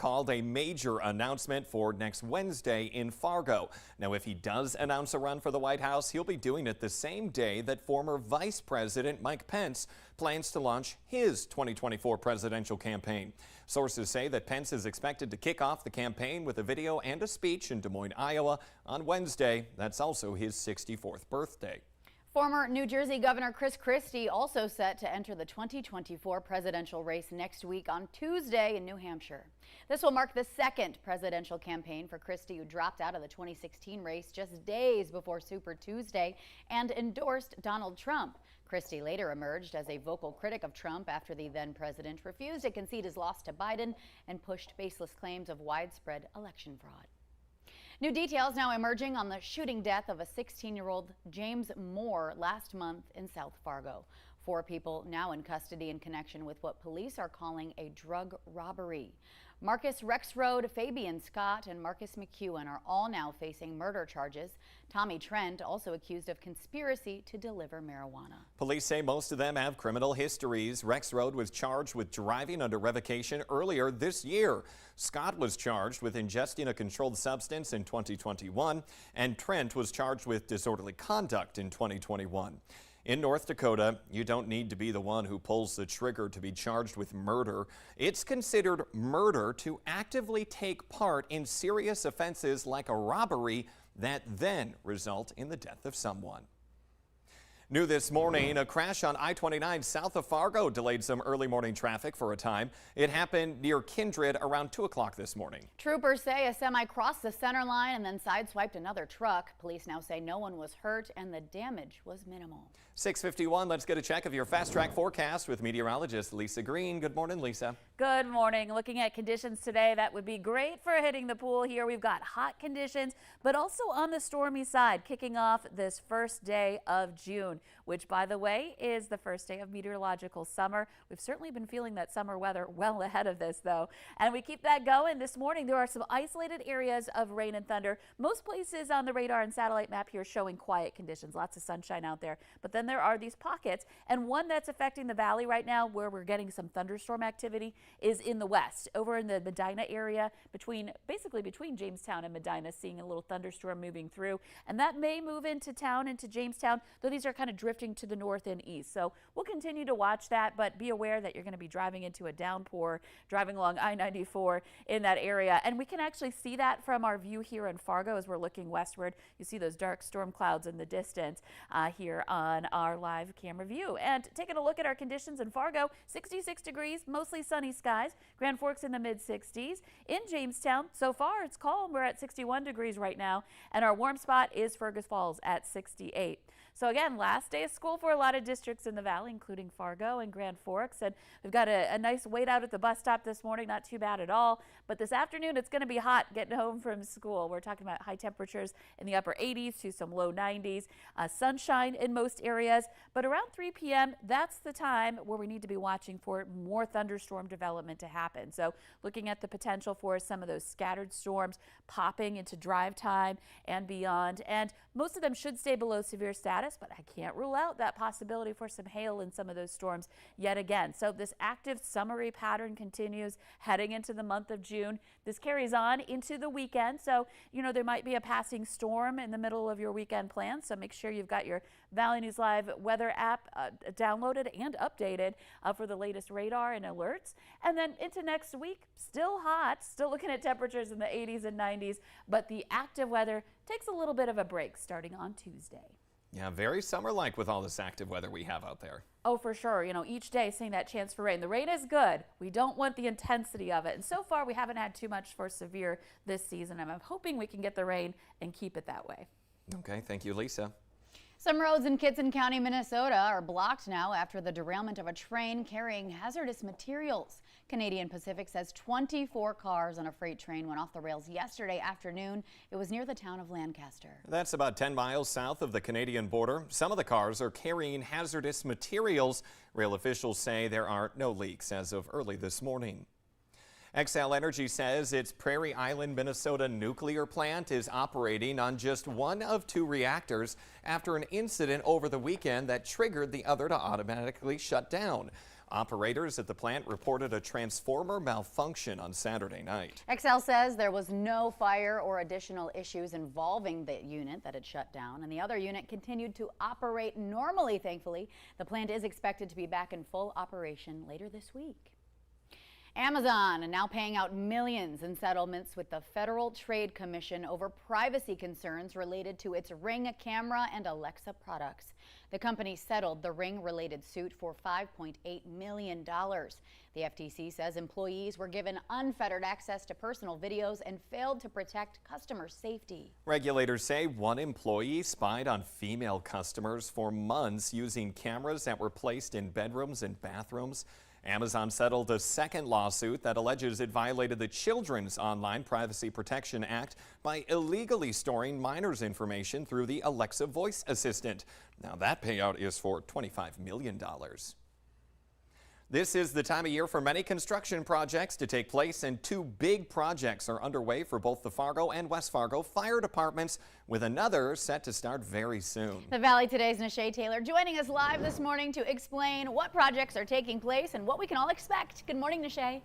called a major announcement for next Wednesday in Fargo. Now, if he does announce a run for the White House, he'll be doing it the same day that former Vice President Mike Pence plans to launch his 2024 presidential campaign. Sources say that Pence is expected to kick off the campaign with a video and a speech in Des Moines, Iowa on Wednesday. That's also his 64th birthday. Former New Jersey Governor Chris Christie also set to enter the 2024 presidential race next week on Tuesday in New Hampshire. This will mark the second presidential campaign for Christie, who dropped out of the 2016 race just days before Super Tuesday and endorsed Donald Trump. Christie later emerged as a vocal critic of Trump after the then president refused to concede his loss to Biden and pushed baseless claims of widespread election fraud. New details now emerging on the shooting death of a 16-year-old James Moore last month in South Fargo. 4 people now in custody in connection with what police are calling a drug robbery. Marcus Rexroad, Fabian Scott, and Marcus McEwen are all now facing murder charges. Tommy Trent also accused of conspiracy to deliver marijuana. Police say most of them have criminal histories. Rexroad was charged with driving under revocation earlier this year. Scott was charged with ingesting a controlled substance in 2021, and Trent was charged with disorderly conduct in 2021. In North Dakota, you don't need to be the one who pulls the trigger to be charged with murder. It's considered murder to actively take part in serious offenses like a robbery that then result in the death of someone. New this morning, a crash on I-29 south of Fargo delayed some early morning traffic for a time. It happened near Kindred around 2 o'clock this morning. Troopers say a semi crossed the center line and then sideswiped another truck. Police now say no one was hurt and the damage was minimal. 6:51, let's get a check of your fast track forecast with meteorologist Lisa Green. Good morning, Lisa. Good morning. Looking at conditions today, that would be great for hitting the pool here. We've got hot conditions, but also on the stormy side, kicking off this first day of June, which, by the way, is the first day of meteorological summer. We've certainly been feeling that summer weather well ahead of this, though. And we keep that going. This morning, there are some isolated areas of rain and thunder. Most places on the radar and satellite map here showing quiet conditions, lots of sunshine out there. But then there are these pockets, and one that's affecting the valley right now where we're getting some thunderstorm activity is in the west, over in the Medina area, basically between Jamestown and Medina, seeing a little thunderstorm moving through. And that may move into town, into Jamestown, though these are kind of drifting to the north and east. So we'll continue to watch that, but be aware that you're going to be driving into a downpour, driving along I-94 in that area. And we can actually see that from our view here in Fargo as we're looking westward. You see those dark storm clouds in the distance here on our live camera view. And taking a look at our conditions in Fargo, 66 degrees, mostly sunny skies. Grand Forks in the mid-60s. In Jamestown, so far it's calm. We're at 61 degrees right now, and our warm spot is Fergus Falls at 68. So again, last day of school for a lot of districts in the valley, including Fargo and Grand Forks. And we've got a nice wait out at the bus stop this morning, not too bad at all. But this afternoon, it's going to be hot getting home from school. We're talking about high temperatures in the upper 80s to some low 90s. Sunshine in most areas. But around 3 p.m., that's the time where we need to be watching for more thunderstorm development to happen. So looking at the potential for some of those scattered storms popping into drive time and beyond. And most of them should stay below severe status, but I can't rule out that possibility for some hail in some of those storms yet again. So this active summery pattern continues heading into the month of June. This carries on into the weekend. So, there might be a passing storm in the middle of your weekend plans. So make sure you've got your Valley News Live weather app downloaded and updated for the latest radar and alerts. And then into next week, still hot, still looking at temperatures in the 80s and 90s, but the active weather takes a little bit of a break starting on Tuesday. Yeah, very summer-like with all this active weather we have out there. Oh, for sure. Each day seeing that chance for rain. The rain is good. We don't want the intensity of it. And so far, we haven't had too much for severe this season. I'm hoping we can get the rain and keep it that way. Okay, thank you, Lisa. Some roads in Kitson County, Minnesota are blocked now after the derailment of a train carrying hazardous materials. Canadian Pacific says 24 cars on a freight train went off the rails yesterday afternoon. It was near the town of Lancaster. That's about 10 miles south of the Canadian border. Some of the cars are carrying hazardous materials. Rail officials say there are no leaks as of early this morning. Xcel Energy says its Prairie Island, Minnesota nuclear plant is operating on just one of 2 reactors after an incident over the weekend that triggered the other to automatically shut down. Operators at the plant reported a transformer malfunction on Saturday night. Xcel says there was no fire or additional issues involving the unit that had shut down, and the other unit continued to operate normally, thankfully. The plant is expected to be back in full operation later this week. Amazon now paying out millions in settlements with the Federal Trade Commission over privacy concerns related to its Ring camera and Alexa products. The company settled the Ring-related suit for $5.8 million. The FTC says employees were given unfettered access to personal videos and failed to protect customer safety. Regulators say one employee spied on female customers for months using cameras that were placed in bedrooms and bathrooms. Amazon settled a second lawsuit that alleges it violated the Children's Online Privacy Protection Act by illegally storing minors' information through the Alexa voice assistant. Now that payout is for $25 million. This is the time of year for many construction projects to take place, and two big projects are underway for both the Fargo and West Fargo fire departments, with another set to start very soon. The Valley Today's Nishay Taylor joining us live this morning to explain what projects are taking place and what we can all expect. Good morning, Nishay.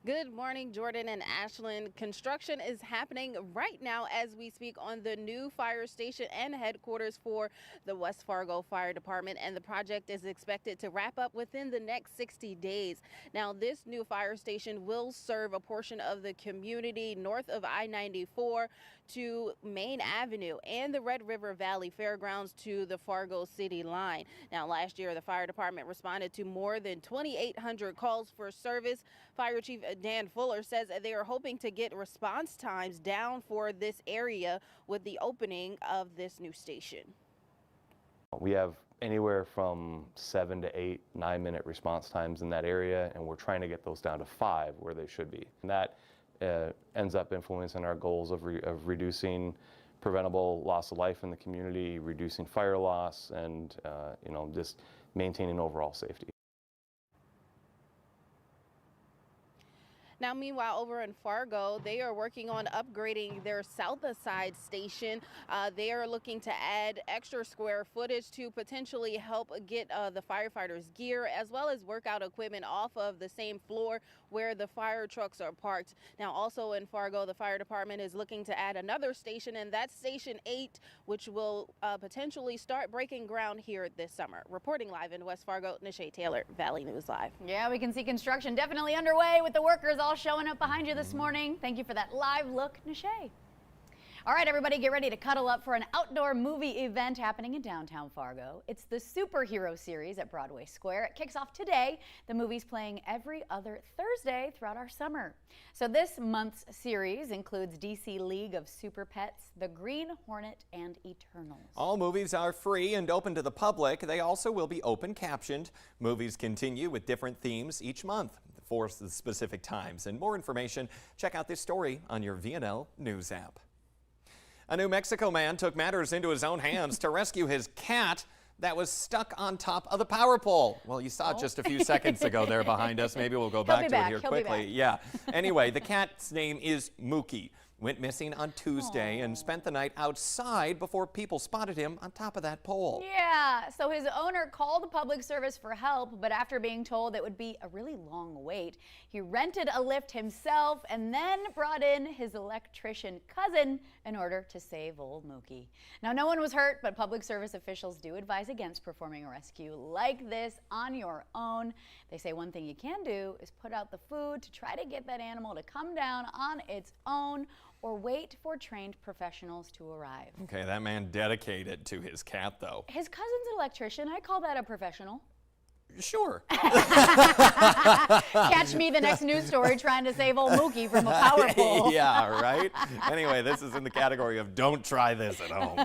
Good morning, Jordan and Ashland. Construction is happening right now as we speak on the new fire station and headquarters for the West Fargo Fire Department, and the project is expected to wrap up within the next 60 days. Now, this new fire station will serve a portion of the community north of I-94 to Main Avenue and the Red River Valley Fairgrounds to the Fargo City line. Now, last year, the fire department responded to more than 2,800 calls for service. Fire Chief Dan Fuller says they are hoping to get response times down for this area with the opening of this new station. We have anywhere from 7 to 8, 9-minute response times in that area, and we're trying to get those down to 5 where they should be. And that ends up influencing our goals of reducing preventable loss of life in the community, reducing fire loss, and just maintaining overall safety. Now, meanwhile, over in Fargo, they are working on upgrading their South Side station. They are looking to add extra square footage to potentially help get the firefighters' gear as well as workout equipment off of the same floor where the fire trucks are parked. Now, also in Fargo, the fire department is looking to add another station, and that's Station 8, which will potentially start breaking ground here this summer. Reporting live in West Fargo, Nishay Taylor, Valley News Live. Yeah, we can see construction definitely underway with the workers all showing up behind you this morning. Thank you for that live look, Nishay. All right, everybody, get ready to cuddle up for an outdoor movie event happening in downtown Fargo. It's the Superhero Series at Broadway Square. It kicks off today. The movie's playing every other Thursday throughout our summer. So this month's series includes DC League of Super Pets, The Green Hornet, and Eternals. All movies are free and open to the public. They also will be open captioned. Movies continue with different themes each month for the specific times. And more information, check out this story on your VNL News app. A New Mexico man took matters into his own hands to rescue his cat that was stuck on top of the power pole. Well, you saw it just a few seconds ago there behind us. Maybe we'll go back to it here quickly. Yeah. Anyway, the cat's name is Mookie. Went missing on Tuesday and spent the night outside before people spotted him on top of that pole. Yeah, so his owner called public service for help, but after being told it would be a really long wait, he rented a lift himself and then brought in his electrician cousin in order to save old Mookie. Now, no one was hurt, but public service officials do advise against performing a rescue like this on your own. They say one thing you can do is put out the food to try to get that animal to come down on its own, or wait for trained professionals to arrive. Okay, that man dedicated to his cat, though. His cousin's an electrician. I call that a professional. Sure. Catch me the next news story trying to save old Mookie from a power pole. Yeah, right? Anyway, this is in the category of don't try this at home.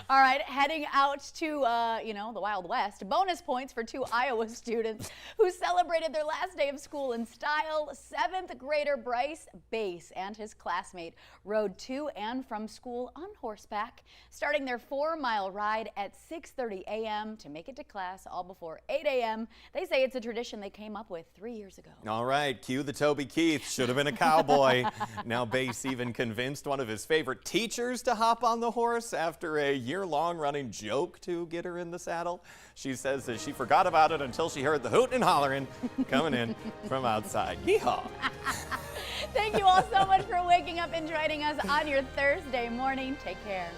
All right, heading out to, the Wild West. Bonus points for two Iowa students who celebrated their last day of school in style. 7th grader Bryce Bass and his classmate rode to and from school on horseback, starting their 4-mile ride at 6:30 a.m. to make it to class all before 8 a.m. a.m. They say it's a tradition they came up with 3 years ago. All right, cue the Toby Keith. Should have been a cowboy. Now Bass even convinced one of his favorite teachers to hop on the horse after a year-long running joke to get her in the saddle. She says that she forgot about it until she heard the hooting and hollering coming in from outside. Yeehaw! Thank you all so much for waking up and joining us on your Thursday morning. Take care.